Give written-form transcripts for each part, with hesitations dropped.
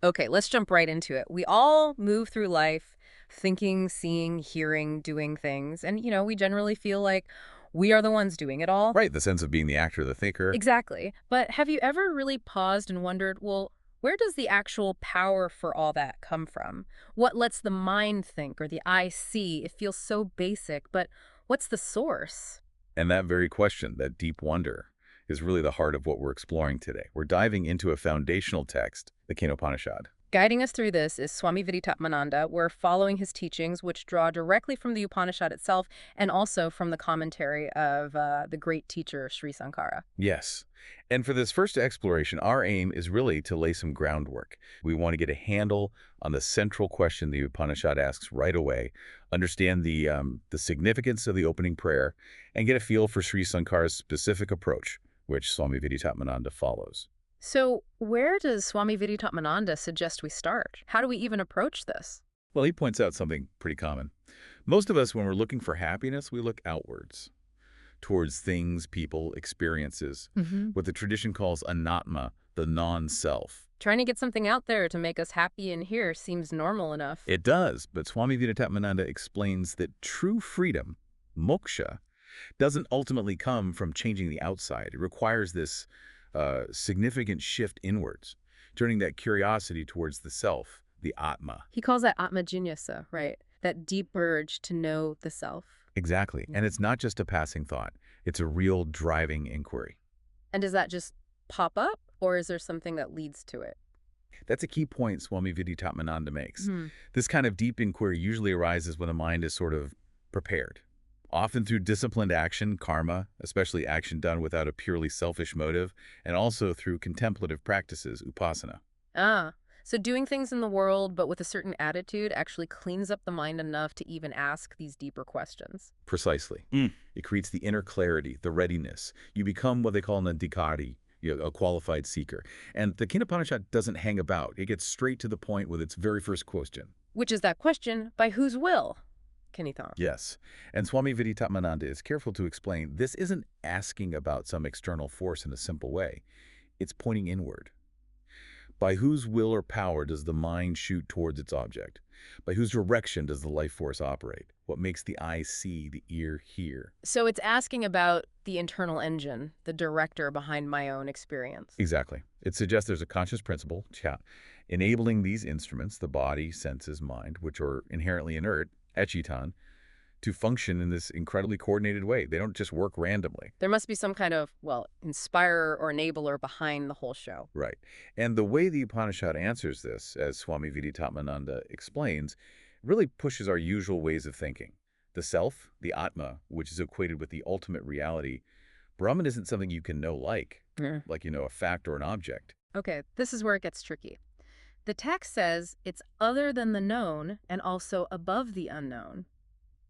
Okay, let's jump right into it. We all move through life thinking, seeing, hearing, doing things, and, we generally feel like we are the ones doing it all. Right, the sense of being the actor, the thinker. Exactly. But have you ever really paused and wondered, well, where does the actual power for all that come from? What lets the mind think or the eye see? It feels so basic, but what's the source? And that very question, that deep wonder, is really the heart of what we're exploring today. We're diving into a foundational text, the Kenopanishad. Guiding us through this is Swami Viditatmananda. We're following his teachings, which draw directly from the Upanishad itself and also from the commentary of the great teacher Sri Sankara. Yes. And for this first exploration, our aim is really to lay some groundwork. We want to get a handle on the central question the Upanishad asks right away, understand the significance of the opening prayer, and get a feel for Sri Sankara's specific approach, which Swami Viditatmananda follows. So, where does Swami Viditatmananda suggest we start? How do we even approach this? Well, he points out something pretty common. Most of us, when we're looking for happiness, we look outwards, towards things, people, experiences, what the tradition calls anatma, the non-self. Trying to get something out there to make us happy in here seems normal enough. It does, but Swami Viditatmananda explains that true freedom, moksha, doesn't ultimately come from changing the outside. It requires this significant shift inwards, turning that curiosity towards the self, the atma. He calls that Atma Jignasa, right? That deep urge to know the self. Exactly. And it's not just a passing thought. It's a real driving inquiry. And does that just pop up, or is there something that leads to it? That's a key point Swami Viditatmananda makes. Hmm. This kind of deep inquiry usually arises when the mind is sort of prepared, often through disciplined action, karma, especially action done without a purely selfish motive, and also through contemplative practices, upasana. Ah, so doing things in the world but with a certain attitude actually cleans up the mind enough to even ask these deeper questions. Precisely. It creates the inner clarity, the readiness. You become what they call an adhikari, a qualified seeker. And the Kenopanishad doesn't hang about. It gets straight to the point with its very first question. Which is that question, by whose will? Kenithon. Yes. And Swami Viditatmananda is careful to explain this isn't asking about some external force in a simple way. It's pointing inward. By whose will or power does the mind shoot towards its object? By whose direction does the life force operate? What makes the eye see, the ear hear? So it's asking about the internal engine, the director behind my own experience. Exactly. It suggests there's a conscious principle, enabling these instruments, the body, senses, mind, which are inherently inert, echitan, to function in this incredibly coordinated way. They don't just work randomly. There must be some kind of, inspirer or enabler behind the whole show. Right. And the way the Upanishad answers this, as Swami Viditatmananda explains, really pushes our usual ways of thinking. The self, the atma, which is equated with the ultimate reality, Brahman isn't something you can know like a fact or an object. Okay, this is where it gets tricky. The text says it's other than the known and also above the unknown.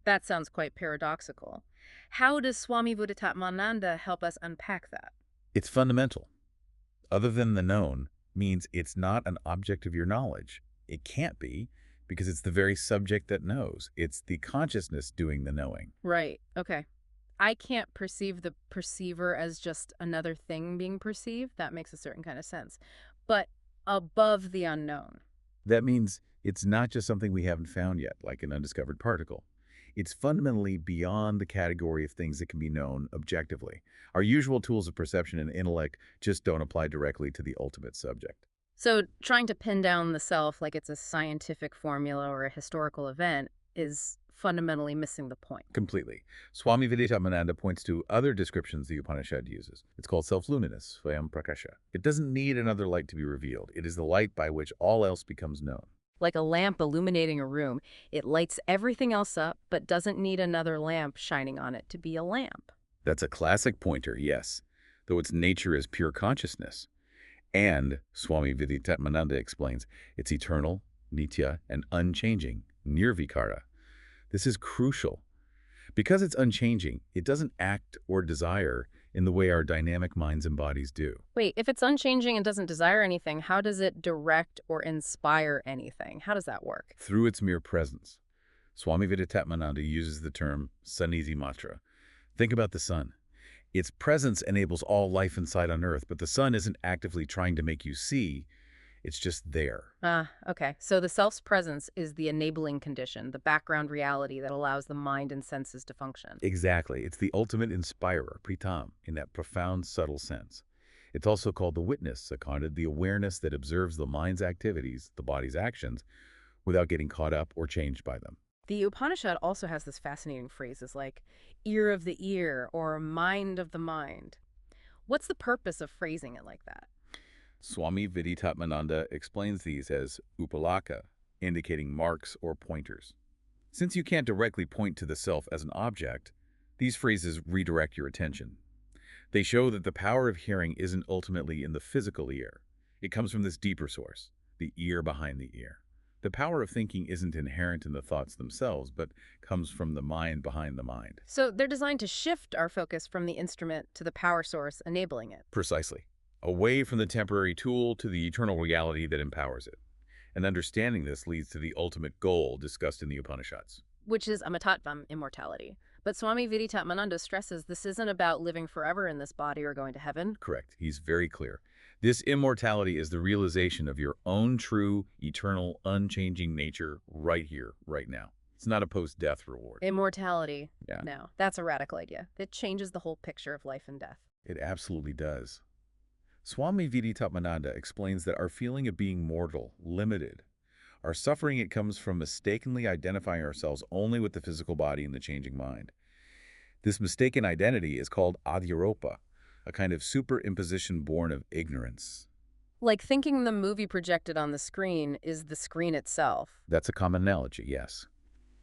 That sounds quite paradoxical. How does Swami Viditatmananda help us unpack that? It's fundamental. Other than the known means it's not an object of your knowledge. It can't be, because it's the very subject that knows. It's the consciousness doing the knowing. Right, okay. I can't perceive the perceiver as just another thing being perceived. That makes a certain kind of sense. But above the unknown. That means it's not just something we haven't found yet, like an undiscovered particle. It's fundamentally beyond the category of things that can be known objectively. Our usual tools of perception and intellect just don't apply directly to the ultimate subject. So trying to pin down the self like it's a scientific formula or a historical event is fundamentally missing the point. Completely. Swami Viditatmananda points to other descriptions the Upanishad uses. It's called self-luminous, Swayam Prakasha. It doesn't need another light to be revealed. It is the light by which all else becomes known. Like a lamp illuminating a room, it lights everything else up, but doesn't need another lamp shining on it to be a lamp. That's a classic pointer, yes, though its nature is pure consciousness. And, Swami Viditatmananda explains, it's eternal, nitya, and unchanging, nirvikara. This is crucial. Because it's unchanging, it doesn't act or desire in the way our dynamic minds and bodies do. Wait, if it's unchanging and doesn't desire anything, how does it direct or inspire anything? How does that work? Through its mere presence. Swami Viditatmananda uses the term sanidhi matra. Think about the sun. Its presence enables all life inside on Earth, but the sun isn't actively trying to make you see. It's just there. Ah, okay. So the self's presence is the enabling condition, the background reality that allows the mind and senses to function. Exactly. It's the ultimate inspirer, pritam, in that profound, subtle sense. It's also called the witness, seconded, the awareness that observes the mind's activities, the body's actions, without getting caught up or changed by them. The Upanishad also has this fascinating phrases like ear of the ear or mind of the mind. What's the purpose of phrasing it like that? Swami Viditatmananda explains these as upalaka, indicating marks or pointers. Since you can't directly point to the self as an object, these phrases redirect your attention. They show that the power of hearing isn't ultimately in the physical ear. It comes from this deeper source, the ear behind the ear. The power of thinking isn't inherent in the thoughts themselves, but comes from the mind behind the mind. So they're designed to shift our focus from the instrument to the power source enabling it, Precisely. Away from the temporary tool to the eternal reality that empowers it. And understanding this leads to the ultimate goal discussed in the Upanishads. which is amatattvam, immortality. But Swami Viditatmananda stresses this isn't about living forever in this body or going to heaven. Correct. He's very clear. This immortality is the realization of your own true, eternal, unchanging nature right here, right now. It's not a post-death reward. Immortality. Yeah, No, that's a radical idea. It changes the whole picture of life and death. it absolutely does. Swami Viditatmananda explains that our feeling of being mortal, limited, our suffering, it comes from mistakenly identifying ourselves only with the physical body and the changing mind. This mistaken identity is called adhyaropa, a kind of superimposition born of ignorance. Like thinking the movie projected on the screen is the screen itself. That's a common analogy, yes.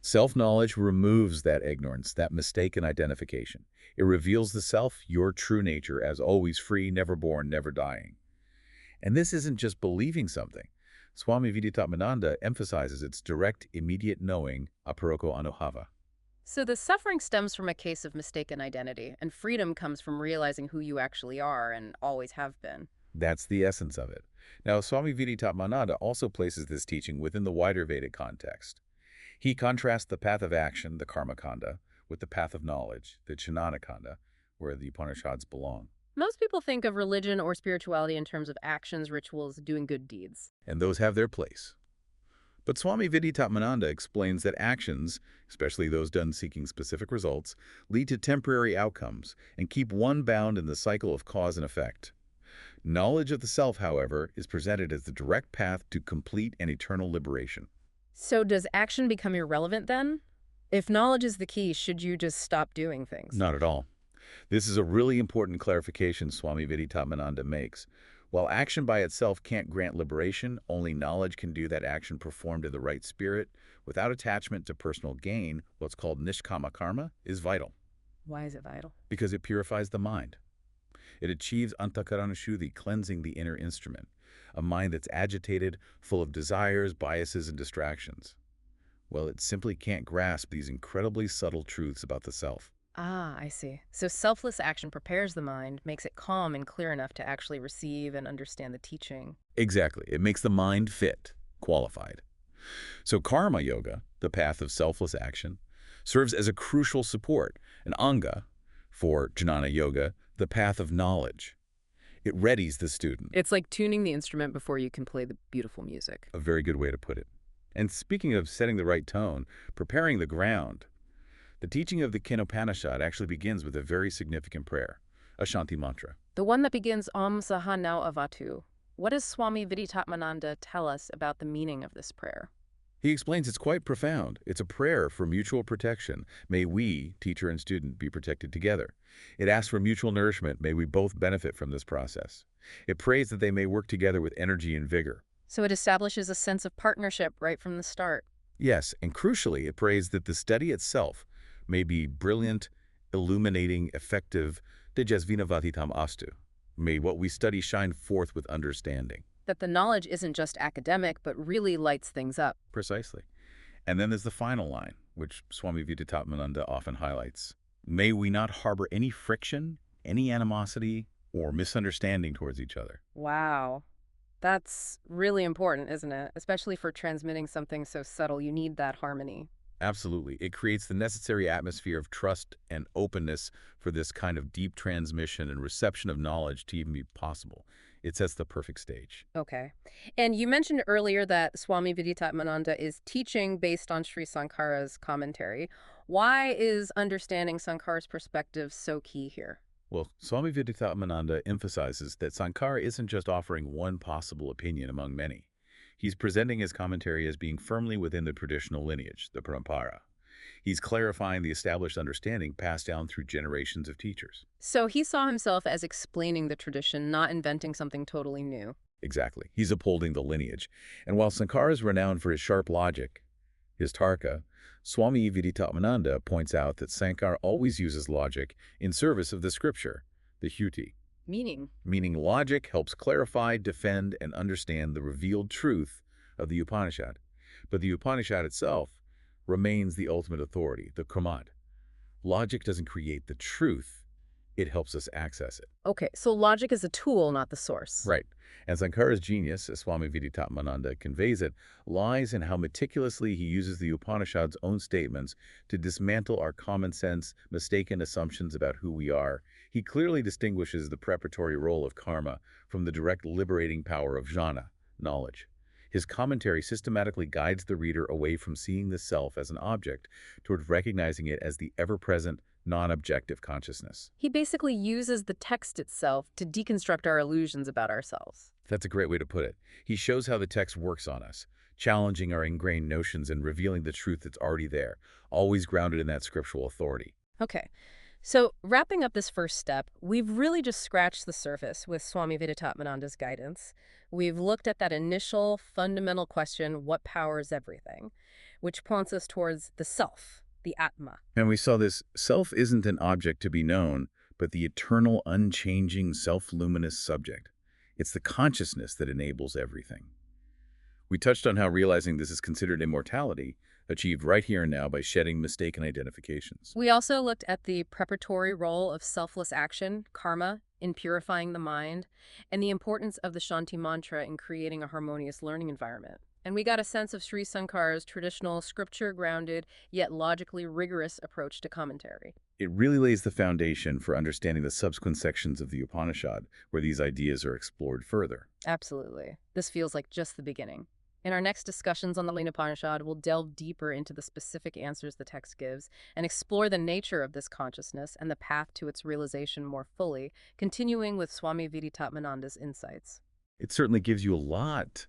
Self-knowledge removes that ignorance, that mistaken identification. It reveals the self, your true nature, as always free, never born, never dying. And this isn't just believing something. Swami Viditatmananda emphasizes its direct, immediate knowing, aparoko anuhava. So the suffering stems from a case of mistaken identity, and freedom comes from realizing who you actually are and always have been. That's the essence of it. Now, Swami Viditatmananda also places this teaching within the wider Vedic context. He contrasts the path of action, the karma kanda, with the path of knowledge, the jnana kanda, where the Upanishads belong. Most people think of religion or spirituality in terms of actions, rituals, doing good deeds. And those have their place. But Swami Viditatmananda explains that actions, especially those done seeking specific results, lead to temporary outcomes and keep one bound in the cycle of cause and effect. Knowledge of the self, however, is presented as the direct path to complete and eternal liberation. So does action become irrelevant then? If knowledge is the key, should you just stop doing things? Not at all. This is a really important clarification Swami Viditatmananda makes. While action by itself can't grant liberation, only knowledge can do that action performed in the right spirit, without attachment to personal gain. What's called nishkama karma is vital, Why is it vital? because it purifies the mind. It achieves antakaranashuddhi, cleansing the inner instrument, a mind that's agitated, full of desires, biases, and distractions. Well, it simply can't grasp these incredibly subtle truths about the self. Ah, I see. So selfless action prepares the mind, makes it calm and clear enough to actually receive and understand the teaching. Exactly. It makes the mind fit, qualified. So karma yoga, the path of selfless action, serves as a crucial support, an anga, for jnana yoga, the path of knowledge. It readies the student. It's like tuning the instrument before you can play the beautiful music. A very good way to put it. And speaking of setting the right tone, preparing the ground, the teaching of the Kenopanishad actually begins with a very significant prayer, a Shanti mantra. The one that begins Om Sahanau Avatu. What does Swami Viditatmananda tell us about the meaning of this prayer? He explains it's quite profound. It's a prayer for mutual protection. May we, teacher and student, be protected together. It asks for mutual nourishment. May we both benefit from this process. It prays that they may work together with energy and vigor. So it establishes a sense of partnership right from the start. Yes, and crucially, it prays that the study itself may be brilliant, illuminating, effective, tejasvinavatitam astu. May what we study shine forth with understanding. That the knowledge isn't just academic, but really lights things up. Precisely. And then there's the final line, which Swami Viditatmananda often highlights. May we not harbor any friction, any animosity, or misunderstanding towards each other. Wow. That's really important, isn't it? Especially for transmitting something so subtle. You need that harmony. Absolutely. It creates the necessary atmosphere of trust and openness for this kind of deep transmission and reception of knowledge to even be possible. It sets the perfect stage. Okay. And you mentioned earlier that Swami Viditatmananda is teaching based on Sri Sankara's commentary. Why is understanding Sankara's perspective so key here? Well, Swami Viditatmananda emphasizes that Sankara isn't just offering one possible opinion among many. He's presenting his commentary as being firmly within the traditional lineage, the parampara. He's clarifying the established understanding passed down through generations of teachers. So he saw himself as explaining the tradition, not inventing something totally new. Exactly. He's upholding the lineage. And while Sankara is renowned for his sharp logic, his tarka, Swami Viditatmananda points out that Sankara always uses logic in service of the scripture, the huti, Meaning? meaning logic helps clarify, defend, and understand the revealed truth of the Upanishad. But the Upanishad itself remains the ultimate authority, the Kramad. Logic doesn't create the truth, it helps us access it. Okay, so logic is a tool, not the source. Right. And Sankara's genius, as Swami Viditatmananda conveys it, lies in how meticulously he uses the Upanishad's own statements to dismantle our common sense, mistaken assumptions about who we are. He clearly distinguishes the preparatory role of karma from the direct liberating power of jnana, knowledge. His commentary systematically guides the reader away from seeing the self as an object toward recognizing it as the ever-present, non-objective consciousness. He basically uses the text itself to deconstruct our illusions about ourselves. That's a great way to put it. He shows how the text works on us, challenging our ingrained notions and revealing the truth that's already there, always grounded in that scriptural authority. Okay, so wrapping up this first step, we've really just scratched the surface with Swami Viditatmananda's guidance. We've looked at that initial fundamental question, what powers everything, which points us towards the self, the Atma. And we saw this self isn't an object to be known, but the eternal, unchanging, self-luminous subject. It's the consciousness that enables everything. We touched on how realizing this is considered immortality, achieved right here and now by shedding mistaken identifications. We also looked at the preparatory role of selfless action, karma, in purifying the mind, and the importance of the Shanti mantra in creating a harmonious learning environment. And we got a sense of Sri Sankara's traditional, scripture-grounded, yet logically rigorous approach to commentary. It really lays the foundation for understanding the subsequent sections of the Upanishad, where these ideas are explored further. Absolutely. This feels like just the beginning. In our next discussions on the Kenopanishad, we'll delve deeper into the specific answers the text gives and explore the nature of this consciousness and the path to its realization more fully, continuing with Swami Viditatmananda's insights. It certainly gives you a lot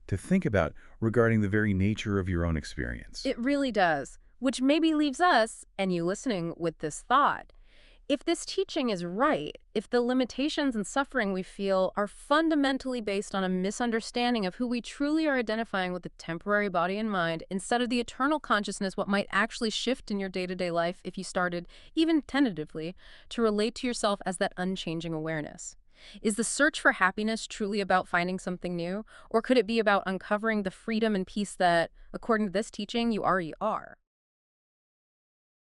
to think about regarding the very nature of your own experience. It really does, which maybe leaves us, and you listening, with this thought. If this teaching is right, if the limitations and suffering we feel are fundamentally based on a misunderstanding of who we truly are identifying with the temporary body and mind, instead of the eternal consciousness, what might actually shift in your day-to-day life if you started, even tentatively, to relate to yourself as that unchanging awareness? Is the search for happiness truly about finding something new, or could it be about uncovering the freedom and peace that, according to this teaching, you already are?